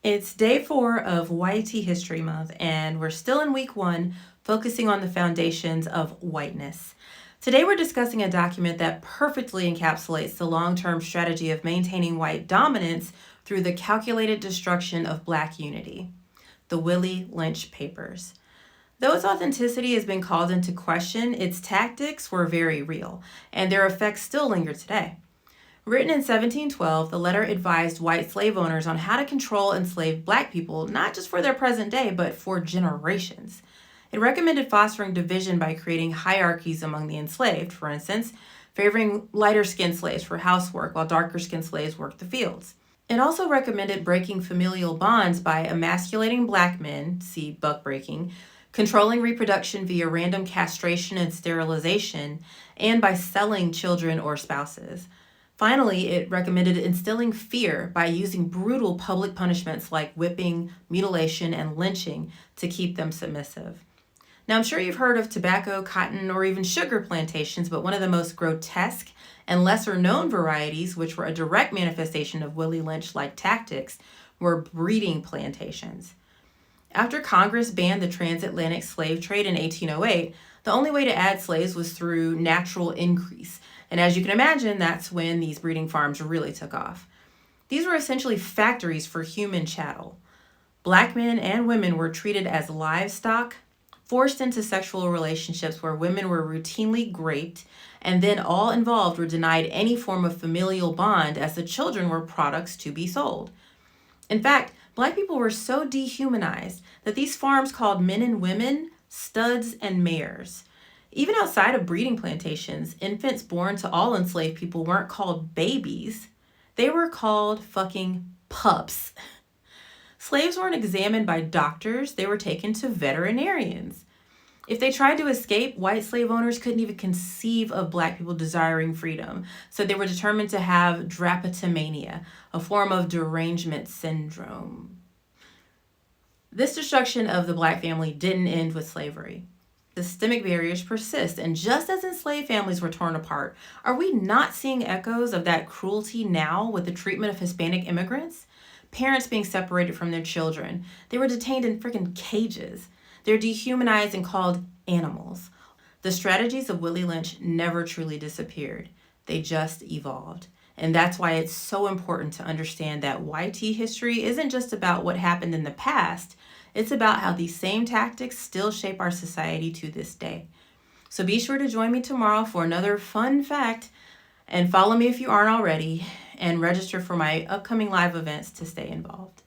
It's day 4 of YT History Month, and we're still in week 1, focusing on the foundations of whiteness. Today, we're discussing a document that perfectly encapsulates the long term strategy of maintaining white dominance through the calculated destruction of Black unity, the Willie Lynch Papers. Though its authenticity has been called into question, its tactics were very real, and their effects still linger today. Written in 1712, the letter advised white slave owners on how to control enslaved Black people, not just for their present day, but for generations. It recommended fostering division by creating hierarchies among the enslaved, for instance, favoring lighter-skinned slaves for housework while darker-skinned slaves worked the fields. It also recommended breaking familial bonds by emasculating Black men, see buck-breaking, controlling reproduction via random castration and sterilization, and by selling children or spouses. Finally, it recommended instilling fear by using brutal public punishments like whipping, mutilation, and lynching to keep them submissive. Now, I'm sure you've heard of tobacco, cotton, or even sugar plantations, but one of the most grotesque and lesser known varieties, which were a direct manifestation of Willie Lynch-like tactics, were breeding plantations. After Congress banned the transatlantic slave trade in 1808, the only way to add slaves was through natural increase. And as you can imagine, that's when these breeding farms really took off. These were essentially factories for human chattel. Black men and women were treated as livestock, forced into sexual relationships where women were routinely raped, and then all involved were denied any form of familial bond as the children were products to be sold. In fact, Black people were so dehumanized that these farms called men and women studs and mares. Even outside of breeding plantations, infants born to all enslaved people weren't called babies. They were called fucking pups. Slaves weren't examined by doctors. They were taken to veterinarians. If they tried to escape, white slave owners couldn't even conceive of Black people desiring freedom. So they were determined to have drapetomania, a form of derangement syndrome. This destruction of the Black family didn't end with slavery. Systemic barriers persist, and just as enslaved families were torn apart, are we not seeing echoes of that cruelty now with the treatment of Hispanic immigrants? Parents being separated from their children. They were detained in freaking cages. They're dehumanized and called animals. The strategies of Willie Lynch never truly disappeared. They just evolved. And that's why it's so important to understand that YT history isn't just about what happened in the past. It's about how these same tactics still shape our society to this day. So be sure to join me tomorrow for another fun fact, and follow me if you aren't already, and register for my upcoming live events to stay involved.